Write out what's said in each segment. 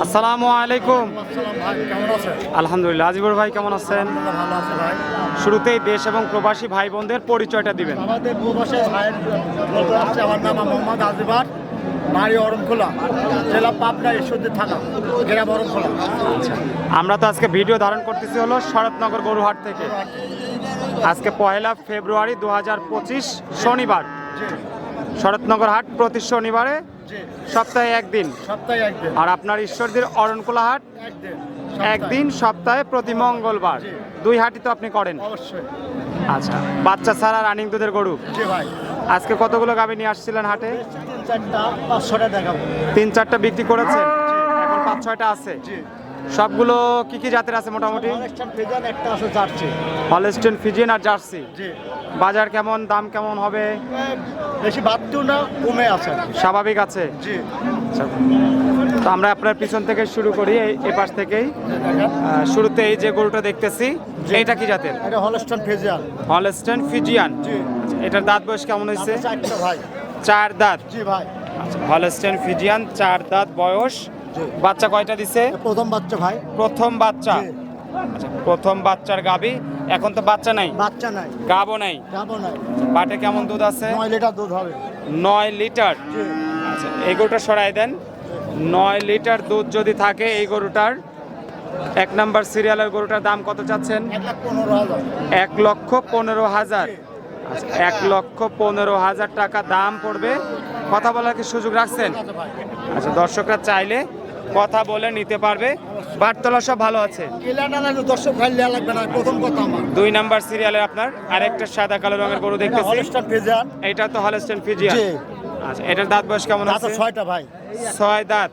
আসসালামু আলাইকুম। আলহামদুলিল্লাহ। আজিবর ভাই কেমন আছেন? শুরুতেই দেশ এবং প্রবাসী ভাই বোনদের পরিচয়টা দিবেন। আমাদের প্রবাসী ভাইয়ের বলতে আসছে, আমার নাম মোহাম্মদ আজিবার, বাড়ি অরণখোলা, জেলা পাবনা, ঈশ্বরদী থানা, গ্রাম অরণখোলা। আমরা তো আজকে ভিডিও ধারণ করতেছি হলো শরৎনগর গরুহাট থেকে। আজকে 1 ফেব্রুয়ারি 2025 শনিবার। শরৎনগর হাট প্রতি শনিবারে সপ্তাহে একদিন, আর আপনার ঈশ্বরদীর অরণখোলা হাট একদিন সপ্তাহে প্রতি মঙ্গলবার। দুই হাটই তো আপনি করেন? অবশ্যই। আচ্ছা, বাচ্চা ছাড়া রানিং দুধের গরু ভাই আজকে কতগুলো গাভী নিয়ে আসছিলেন হাটে? 3-4টা 5-6টা দেখাবো। 3-4টা বিক্রি করেছেন, এখন 5-6টা আছে। সবগুলো কি কি জাতের আছে মোটামুটি? হলস্টাইন ফ্রিজিয়ান একটা আছে, জার্সি। হলস্টাইন ফ্রিজিয়ান আর জার্সি। বাজার কেমন, দাম কেমন হবে? বেশি বাড়তেও না, কমে আছে, স্বাভাবিক আছে। আচ্ছা, তো আমরা আপনার পিছন থেকে শুরু করি, এই পাশ থেকেই। শুরুতে এই যে গরুটা দেখতেছি, এইটা কি জাতের? এটা হলস্টাইন ফ্রিজিয়ান। Holstein Friesian. এটার দাঁত বয়স কেমন হয়েছে? 4টা ভাই। 4 দাঁত। জি ভাই। হলস্টাইন ফ্রিজিয়ান 4 দাঁত বয়স। বাচ্চা কয়টা দিছে? প্রথম বাচ্চা ভাই। প্রথম বাচ্চা। আচ্ছা, প্রথম বাচ্চার গাবি। এখন তো বাচ্চা নাই? বাচ্চা নাই, গাবও নাই। গাবও নাই। পাটে কেমন দুধ আছে? 9 লিটার দুধ হবে। 9 লিটার। আচ্ছা, এই গরুটা সরাই দেন। 9 লিটার দুধ যদি থাকে এই গরুটার, 1 নাম্বার সিরিয়ালের গরুটার দাম কত চাচ্ছেন? 1,15,000। 1,15,000। আচ্ছা, 1,15,000 টাকা দাম পড়বে। কথা বলার কি সুযোগ রাখছেন? আচ্ছা, দর্শকরা চাইলে কথা বলে নিতে পারবে। বাটতলা সব ভালো আছে? 2 নাম্বার সিরিয়ালের আপনার আরেকটা সাদা কালো রঙের গরু দেখতেছি, এটা তো হলস্টাইন ফ্রিজিয়ান। আচ্ছা, এটার দাঁত বয়স কেমন আছে? 6টা ভাই। 6 দাঁত।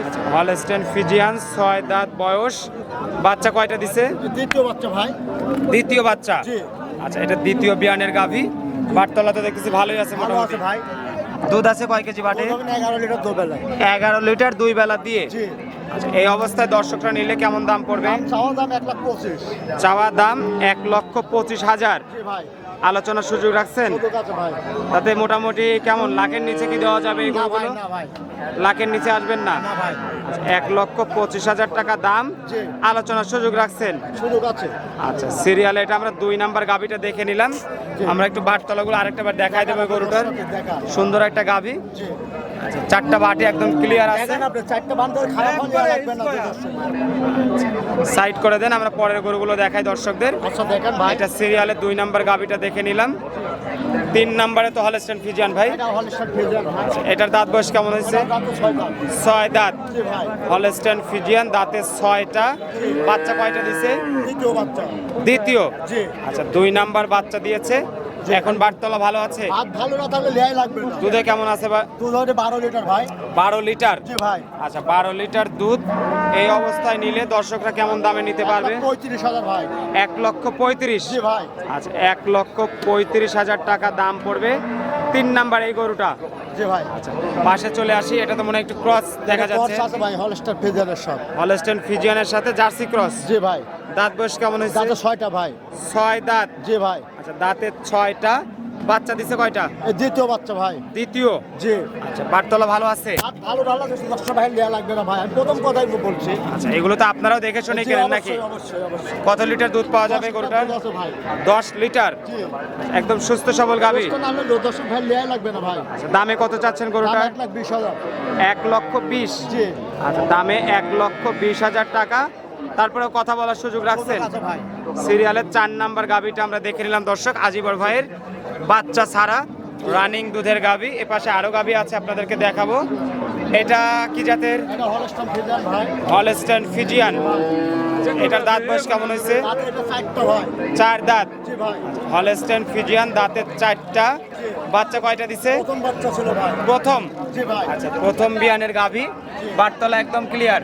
আচ্ছা, হলস্টাইন ফ্রিজিয়ান 6 দাঁত বয়স। বাচ্চা কয়টা দিছে? দ্বিতীয় বাচ্চা ভাই। দ্বিতীয় বাচ্চা। আচ্ছা, এটা দ্বিতীয় বিয়ানের গাভী। বাটতলা তো দেখতেছি ভালোই আছে মোটামুটি। ভাই দুধ আছে কয় কেজি বাটে? 11 লিটার দুধ বেলা। 11 লিটার 2 বেলা দিয়ে। আচ্ছা, এই অবস্থায় দর্শকরা নিলে কেমন দাম পড়বে? চাওয়া দাম 1,25,000। চাওয়া দাম 1,25,000। ভাই আলোচনার সুযোগ রাখছেন? তাতে মোটামুটি কেমন, লাখের নিচে কি দেওয়া যাবে এই গরুগুলো? লাখের নিচে আসবেন না? 1,25,000 টাকা দাম, আলোচনার সুযোগ রাখছেন? সুযোগ আছে। আচ্ছা, সিরিয়ালে এটা আমরা 2 নাম্বার গাভীটা দেখে নিলাম। আমরা একটু বাটতলাগুলো আরেকটা বার দেখাই দেবো গরুটার। সুন্দর একটা গাভী। আচ্ছা, 4টা বাটি একদম ক্লিয়ার আছে। সাইড করে দেন, আমরা পরের গরুগুলো দেখাই দর্শকদের। এটা সিরিয়ালে 2 নাম্বার গাভীটা দেখে নিলাম। 3 নাম্বারে তো হলস্টাইন ফ্রিজিয়ান ভাই। এটার দাঁত বয়স কেমন হয়েছে? 6 দাঁত। হলস্টাইন ফ্রিজিয়ান দাঁতে 6টা। বাচ্চা কয়টা দিছে? দ্বিতীয়। আচ্ছা, 2 নাম্বার বাচ্চা দিয়েছে। এখন বাটতলা ভালো আছে? ভালো না থাকলে লেয়াই লাগবে না। দুধে কেমন আছে? দুধ হবে 12 লিটার ভাই। 12 লিটার। জি ভাই। আচ্ছা, 12 লিটার দুধ। এই অবস্থায় নিলে দর্শকরা কেমন দামে নিতে পারবে? 35,000 ভাই। 1,35,000। জি ভাই। আচ্ছা, 1,35,000 টাকা দাম পড়বে 3 নাম্বার এই গরুটা। জি ভাই। আচ্ছা, পাশে চলে আসি। এটা তো মনে হয় একটু ক্রস দেখা যাচ্ছে। আছে ভাই, হলস্টাইন ফ্রিজিয়ানের সাথে। হলস্টাইন ফ্রিজিয়ানের সাথে জার্সি ক্রস। জি ভাই। দাঁত বয়স কেমন হয়েছে? দাঁতে 6টা ভাই। 6 দাঁত। জি ভাই। আচ্ছা, দাঁতে 6টা। বাচ্চা দিছে কয়টা? দ্বিতীয় বাচ্চা ভাই। দ্বিতীয়। জি। আচ্ছা, বাটতলা ভালো আছে? ভালো ভালো আছে, 10টা ভাই লেয়া লাগবে না ভাই, আমি প্রথম কথাই বলছি। আচ্ছা, এগুলো তো আপনারাও দেখে শুনে কেনেন নাকি? অবশ্যই অবশ্যই। কত লিটার দুধ পাওয়া যাবে গরুটার? 10 লিটার। একদম সুস্থ সবল গাভী। 10 ভাই লেয়া লাগবে না ভাই। আচ্ছা, দামে কত চাচ্ছেন গরুটার? 1,20,000। 1,20,000। জি। আচ্ছা, দামে 1,20,000 টাকা। তারপরে কথা বলার সুযোগ রাখছেন? সিরিয়ালের 4 নাম্বার গাভীটা আমরা দেখে নিলাম দর্শক, আজিবর ভাইয়ের বাচ্চা ছাড়া রানিং দুধের গাভী। এপাশে আরো গাভী আছে, আপনাদেরকে দেখাবো। এটা কি জাতের? এটা হলস্টাইন ফ্রিজিয়ান ভাই। Holstein Friesian. এটার দাঁত বয়স কেমন হয়েছে? দাঁতে এটা 4টা ভাই। 4 দাঁত। জি ভাই। হলস্টাইন ফ্রিজিয়ান দাঁতে 4টা। বাচ্চা কয়টা দিছে? প্রথম বাচ্চা ছিল ভাই। প্রথম। জি ভাই। আচ্ছা, প্রথম বিয়ানের গাভী। বাটতলা একদম ক্লিয়ার।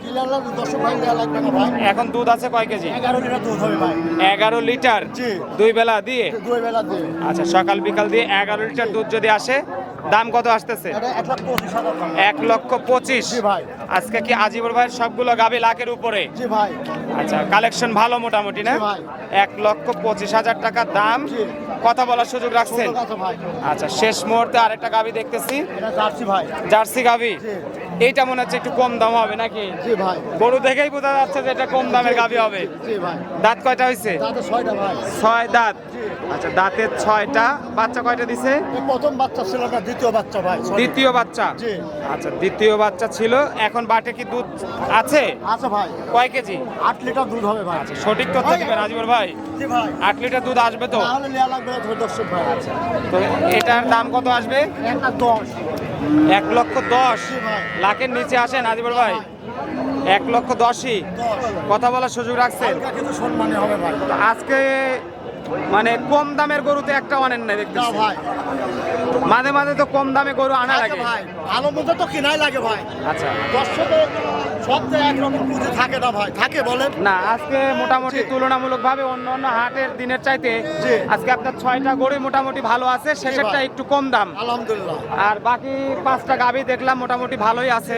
10 ভাই লেয়া লাগবে না ভাই। এখন দুধ আছে কয় কেজি? 11 লিটার দুধ হবে ভাই। 11 লিটার। জি। 2 বেলা দিয়ে। 2 বেলা দিয়ে। আচ্ছা, সকাল বিকাল দিয়ে 11 লিটার দুধ যদি আসে, দাম কত আসতেছে? এটা 1,25,000 টাকা। 1,25,000। জি ভাই। আজকে কি আজিবর ভাইয়ের সবগুলো গাভী লাখের উপরে? জি ভাই। আচ্ছা, কালেকশন ভালো মোটামুটি না? জি ভাই। 1,25,000 টাকা দাম। জি। কথা বলার সুযোগ রাখছেন? সুযোগ আছে ভাই। আচ্ছা, শেষ মুহূর্তে আরেকটা গাভী দেখতেছি, এটা জার্সি ভাই। জার্সি গাভী। জি। এইটা মনে হচ্ছে একটু কম দাম হবে নাকি? জি ভাই। গরু দেখেই বোঝা যাচ্ছে যে এটা কম দামের গাভী হবে। জি ভাই। দাঁত কয়টা হয়েছে? দাঁতে 6টা ভাই। 6 দাঁত। আচ্ছা, দাঁতের 6টা। বাচ্চা কয়টা দিছে? এই প্রথম বাচ্চা ছিল না, দ্বিতীয় বাচ্চা ভাই। Sorry। দ্বিতীয় বাচ্চা। জি। আচ্ছা, দ্বিতীয় বাচ্চা ছিল। এখন বাটে কি দুধ আছে? আছে ভাই। কয় কেজি? 8 লিটার দুধ হবে ভাই। সঠিক তথ্য দিবেন আজিবর ভাই। জি ভাই। 8 লিটার দুধ আসবে তো? তাহলে নেওয়া লাগবে না ধরে দর্শক ভাই। তো এটার দাম কত আসবে? 1,10,000। 1,10,000। জি ভাই। লাখের নিচে আসেন আজিবর ভাই? 1,10,000-ই। 10। কথা বলার সুযোগ রাখছেন? এটা কিন্তু সম্মানী হবে ভাই। তো আজকে মানে কম দামের গরুতে একটা অনেন নাই না দেখতেছি। ভাই। মাঝে মাঝে তো কম দামে গরু আনা আছে লাগে। ভাই। ভালো মতো তো কেনাই লাগে ভাই। আচ্ছা, দর্শকের সব তো একরকম পুঁজি থাকে না ভাই। থাকে বলেন? না আজকে মোটামুটি জি। তুলনামূলকভাবে অন্য অন্য হাটের দিনের চাইতে জি। আজকে আপনার 6টা গরু মোটামুটি ভালো আছে, শেষেরটা ভাই। একটু কম দাম। আলহামদুলিল্লাহ। আর বাকি 5টা গাভী দেখলাম মোটামুটি ভালোই আছে।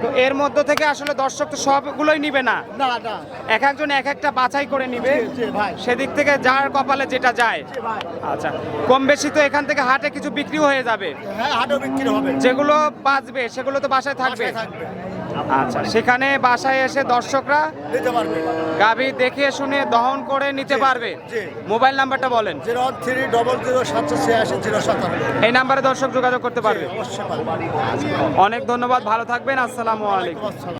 তো এর মধ্যে থেকে আসলে দর্শক তো সবগুলোই নিবে না, না না। এক একজন এক একটা বাছাই করে নিবে। জি, জি ভাই। সেদিক থেকে যার কপালে যেটা যায়। জি ভাই। আচ্ছা, কম বেশি তো এখান থেকে হাটে কিছু বিক্রিও হয়ে যাবে। হ্যাঁ, হাটও বিক্রি হবে। যেগুলো বাঁচবে সেগুলো তো বাসায় থাকবে। বাসায় থাকবে। আচ্ছা, সেখানে বাসায় এসে দর্শকরা নিতে পারবে। গাভী দেখে শুনে দহন করে নিতে জি, পারবে। জি। মোবাইল নাম্বারটা বলেন। 013000786 এই নাম্বারে দর্শক যোগাযোগ করতে পারবে। অবশ্যই পারবে। অনেক ধন্যবাদ, ভালো থাকবেন, আসসালামু আলাইকুম। আসসালাম।